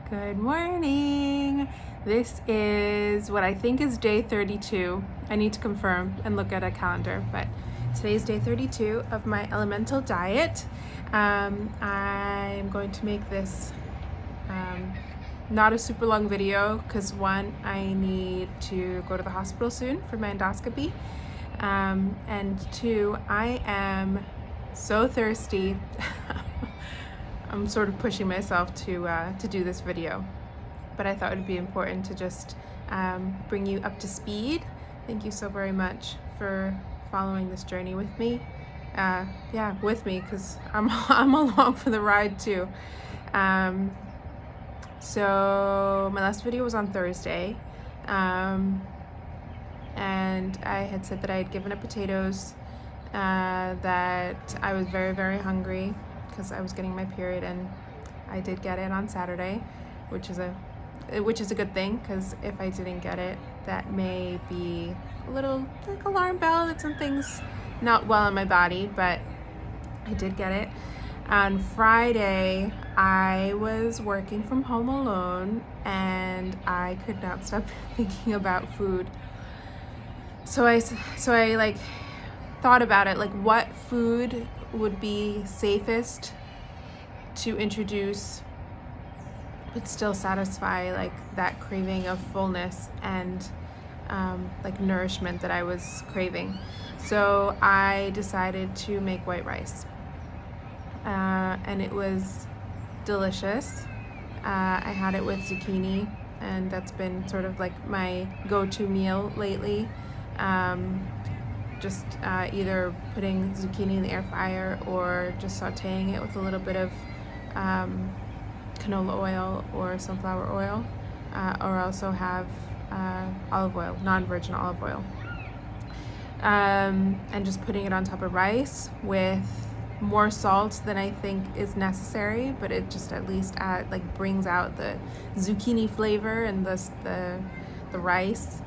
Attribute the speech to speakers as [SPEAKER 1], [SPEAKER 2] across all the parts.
[SPEAKER 1] Good morning. This is what I think is day 32. I need to confirm and look at a calendar, but today's day 32 of my elemental diet. I'm going to make this not a super long video because one, I need to go to the hospital soon for my endoscopy, and two, I am so thirsty. I'm sort of pushing myself to do this video, but I thought it would be important to just bring you up to speed. Thank you so very much for following this journey with me. With me, because I'm along for the ride too. So my last video was on Thursday, and I had said that I had given up potatoes, that I was very, very hungry because I was getting my period, and I did get it on Saturday, which is a good thing, because if I didn't get it, that may be a little like alarm bell that something's not well in my body, but I did get it. On Friday, I was working from home alone, and I could not stop thinking about food. So I like thought about it, like what food would be safest to introduce but still satisfy like that craving of fullness and like nourishment that I was craving. So I decided to make white rice, and it was delicious. I had it with zucchini, and that's been sort of like my go-to meal lately. Just either putting zucchini in the air fryer or just sauteing it with a little bit of canola oil or sunflower oil, or also have olive oil, non-virgin olive oil, and just putting it on top of rice with more salt than I think is necessary, but it just at least brings out the zucchini flavor and the rice.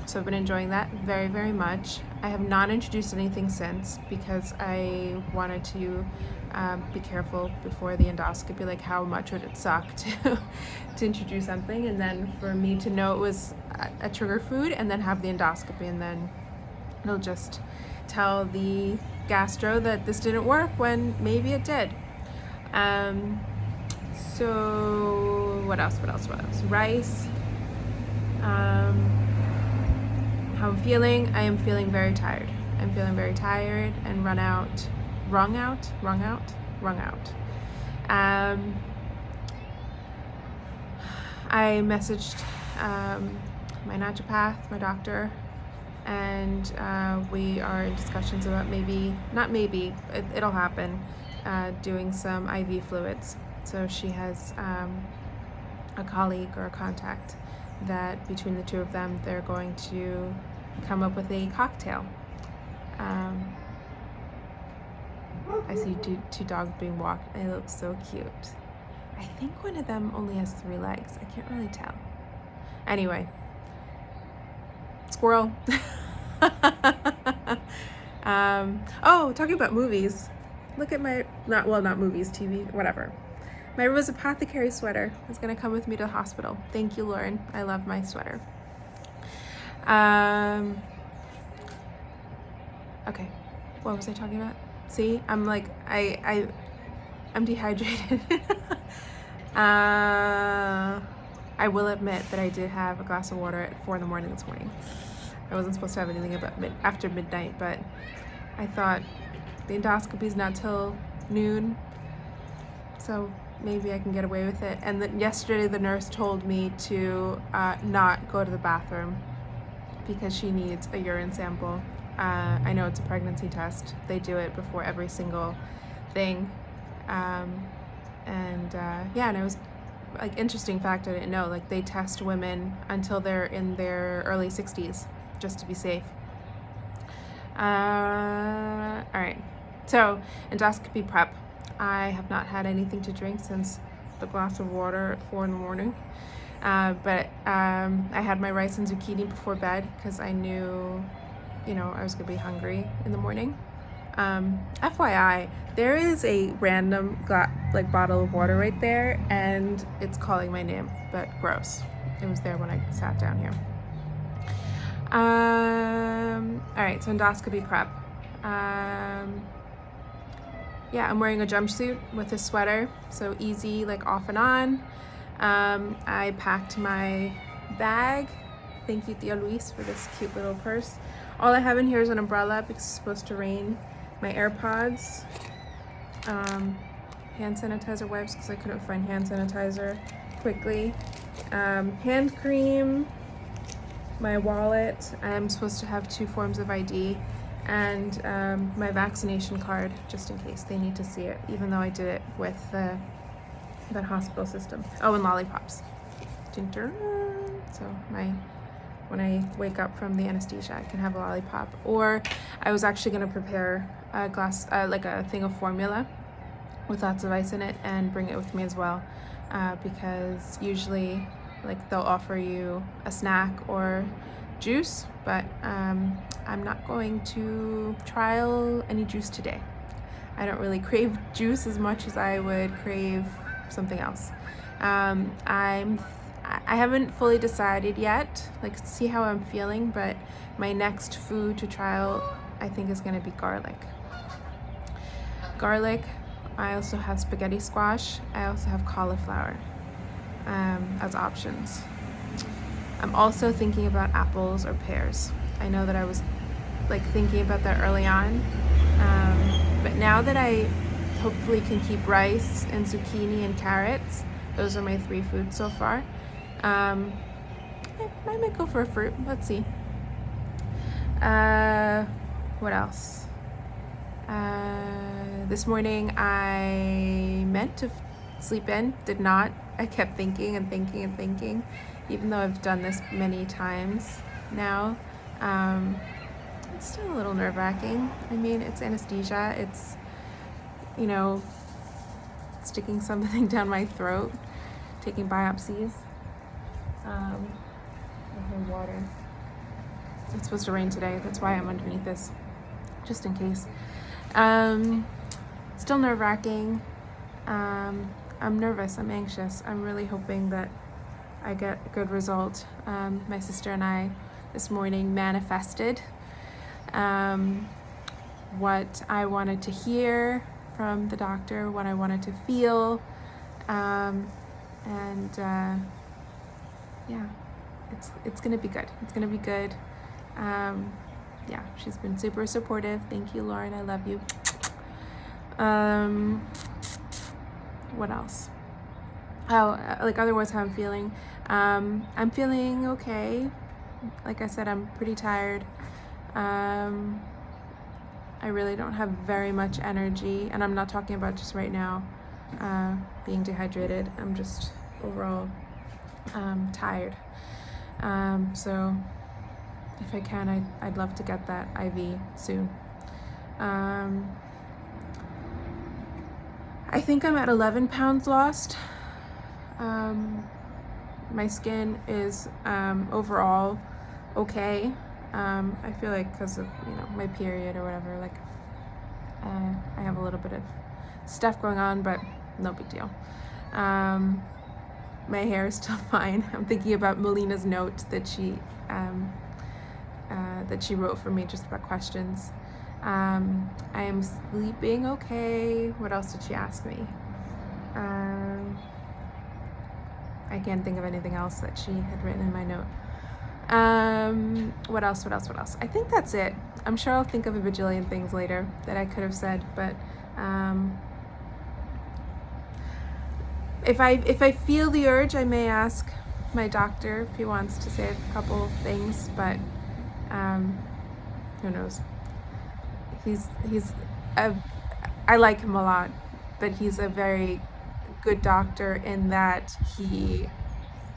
[SPEAKER 1] So I've been enjoying that very, very much. I have not introduced anything since because I wanted to be careful before the endoscopy, like how much would it suck to introduce something, and then for me to know it was a trigger food, and then have the endoscopy, and then it'll just tell the gastro that this didn't work when maybe it did. So what else? Rice. How I'm feeling? I am feeling very tired. I'm feeling very tired and wrung out. I messaged my naturopath, my doctor, and we are in discussions about it'll happen, doing some IV fluids. So she has a colleague or a contact that between the two of them, they're going to come up with a cocktail. I see two dogs being walked. They look so cute. I think one of them only has 3 legs. I can't really tell. Anyway, squirrel. Talking about movies. Look at my, not movies, TV, whatever. My Rose Apothecary sweater is going to come with me to the hospital. Thank you, Lauren. I love my sweater. Okay, what was I talking about? See, I'm like, I'm dehydrated. I will admit that I did have a glass of water at 4 a.m. this morning. I wasn't supposed to have anything after midnight, but I thought the endoscopy's not till noon, so maybe I can get away with it. And then yesterday the nurse told me to not go to the bathroom because she needs a urine sample. I know it's a pregnancy test. They do it before every single thing. And it was like interesting fact I didn't know. Like they test women until they're in their early 60s just to be safe. All right. So endoscopy prep. I have not had anything to drink since the glass of water at 4 a.m. But I had my rice and zucchini before bed because I knew, I was going to be hungry in the morning. FYI, there is a random like bottle of water right there, and it's calling my name, but gross. It was there when I sat down here. All right, so endoscopy prep. Yeah, I'm wearing a jumpsuit with a sweater, so easy, like off and on. I packed my bag. Thank you, Tia Luis, for this cute little purse. All I have in here is an umbrella because it's supposed to rain. My AirPods, hand sanitizer wipes because I couldn't find hand sanitizer quickly. Hand cream, my wallet. I'm supposed to have 2 forms of ID, and my vaccination card, just in case they need to see it, even though I did it with that hospital system. Oh, and lollipops. So when I wake up from the anesthesia, I can have a lollipop. Or I was actually going to prepare a glass, like a thing of formula with lots of ice in it, and bring it with me as well, because usually like they'll offer you a snack or juice, but I'm not going to trial any juice today. I don't really crave juice as much as I would crave something else. I haven't fully decided yet, like see how I'm feeling, but my next food to trial I think is going to be garlic. I also have spaghetti squash. I also have cauliflower as options. I'm also thinking about apples or pears. I know that I was like thinking about that early on, but now that I hopefully can keep rice and zucchini and carrots, those are my 3 foods so far. I might go for a fruit. Let's see. What else? This morning I meant to sleep in, did not. I kept thinking and thinking and thinking, even though I've done this many times now. It's still a little nerve-wracking. I mean, it's anesthesia. It's, you know, sticking something down my throat, taking biopsies. With water. It's supposed to rain today. That's why I'm underneath this, just in case. Still nerve-wracking. I'm nervous. I'm anxious. I'm really hoping that I get a good result. My sister and I this morning manifested what I wanted to hear from the doctor, what I wanted to feel, yeah, it's gonna be good. It's gonna be good. Yeah, she's been super supportive. Thank you, Lauren. I love you. What else? Oh, like otherwise how I'm feeling. I'm feeling okay. Like I said, I'm pretty tired. I really don't have very much energy, and I'm not talking about just right now being dehydrated. I'm just overall tired. So if I can, I'd love to get that IV soon. I think I'm at 11 pounds lost. My skin is overall okay. I feel like because of, you know, my period or whatever, like I have a little bit of stuff going on, but no big deal. My hair is still fine. I'm thinking about Melina's note that she wrote for me just about questions. I am sleeping okay. What else did she ask me? I can't think of anything else that she had written in my note. What else? I think that's it. I'm sure I'll think of a bajillion things later that I could have said, but if I feel the urge, I may ask my doctor if he wants to say a couple things, but who knows? I like him a lot, but he's a very good doctor in that he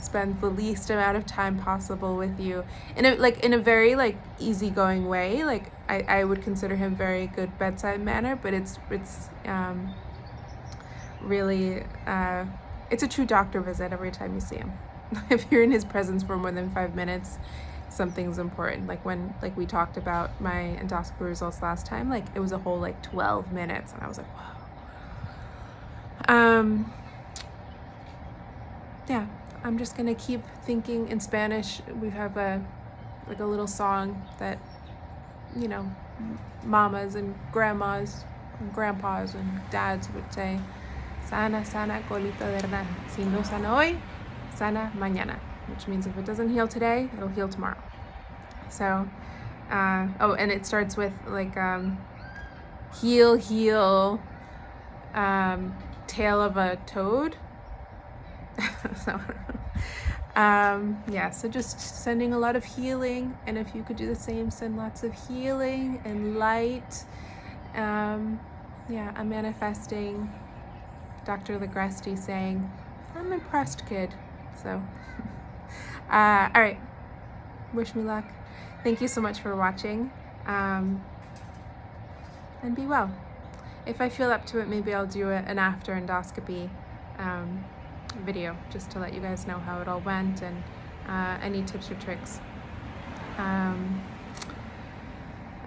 [SPEAKER 1] spends the least amount of time possible with you in a very like easygoing way. Like I would consider him very good bedside manner, but it's really it's a true doctor visit every time you see him. If you're in his presence for more than 5 minutes, something's important. Like when we talked about my endoscopy results last time, like it was a whole like 12 minutes, and I was like, wow. Yeah, I'm just gonna keep thinking in Spanish. We have a little song that, you know, mamas and grandmas and grandpas and dads would say, sana, sana, colita de rana. Si no sana hoy, sana mañana. Which means if it doesn't heal today, it'll heal tomorrow. So, oh, and it starts with like, heal, heal, tail of a toad. So, yeah, so just sending a lot of healing, and if you could do the same, send lots of healing and light. Yeah, I'm manifesting Dr. Legresti saying, I'm impressed, kid. So, all right, wish me luck. Thank you so much for watching, and be well. If I feel up to it, maybe I'll do an after endoscopy video, just to let you guys know how it all went and any tips or tricks. I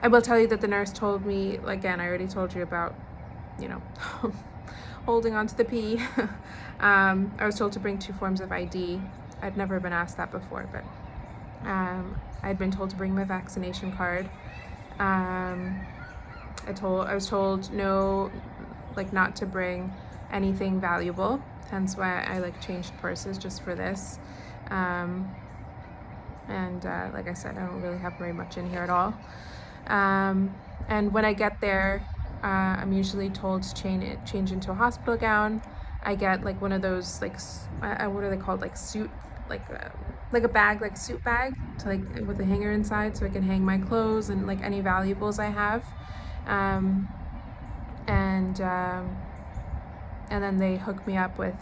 [SPEAKER 1] will tell you that the nurse told me, again, I already told you about, you know, holding on to the pee. I was told to bring 2 forms of ID. I'd never been asked that before, but I'd been told to bring my vaccination card. I was told no, like not to bring anything valuable, hence why I like changed purses just for this. Like I said, I don't really have very much in here at all. And when I get there, I'm usually told to change into a hospital gown. I get like one of those, like, what are they called? Like suit, like a bag, like suit bag, to like with a hanger inside, so I can hang my clothes and like any valuables I have. And then they hook me up with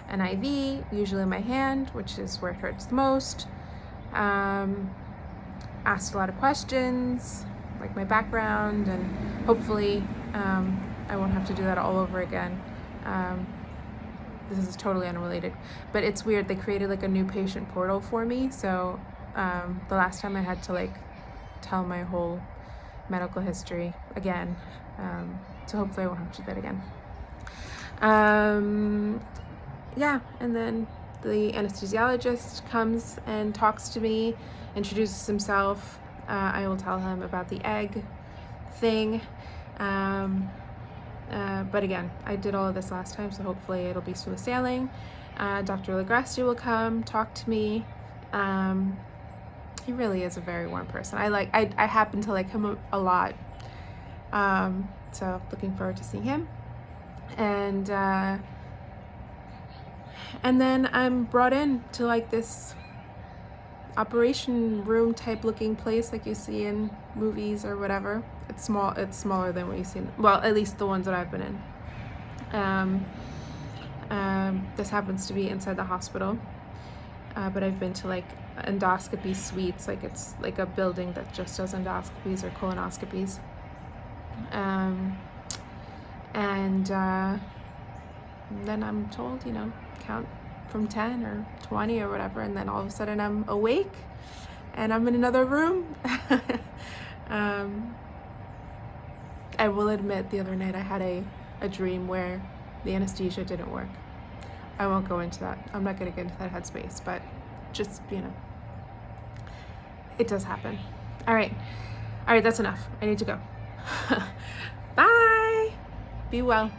[SPEAKER 1] an IV, usually in my hand, which is where it hurts the most. Asked a lot of questions, like my background, and hopefully I won't have to do that all over again. This is totally unrelated, but it's weird. They created like a new patient portal for me, so the last time I had to like tell my whole medical history again, so hopefully I won't have to do that again. Yeah, and then the anesthesiologist comes and talks to me, introduces himself. I will tell him about the egg thing. But again, I did all of this last time, so hopefully it'll be smooth sailing. Dr. Legresti will come, talk to me. He really is a very warm person. I happen to like him a lot. So looking forward to seeing him. And then I'm brought in to like this operation room type looking place like you see in movies or whatever. It's smaller than what you see, well, at least the ones that I've been in. This happens to be inside the hospital, but I've been to like endoscopy suites, like it's like a building that just does endoscopies or colonoscopies. Then I'm told, you know, count from 10 or 20 or whatever, and then all of a sudden I'm awake and I'm in another room. I will admit, the other night I had a dream where the anesthesia didn't work. I won't go into that. I'm not going to get into that headspace, but just, you know, it does happen. All right, that's enough. I need to go. Bye. Be well.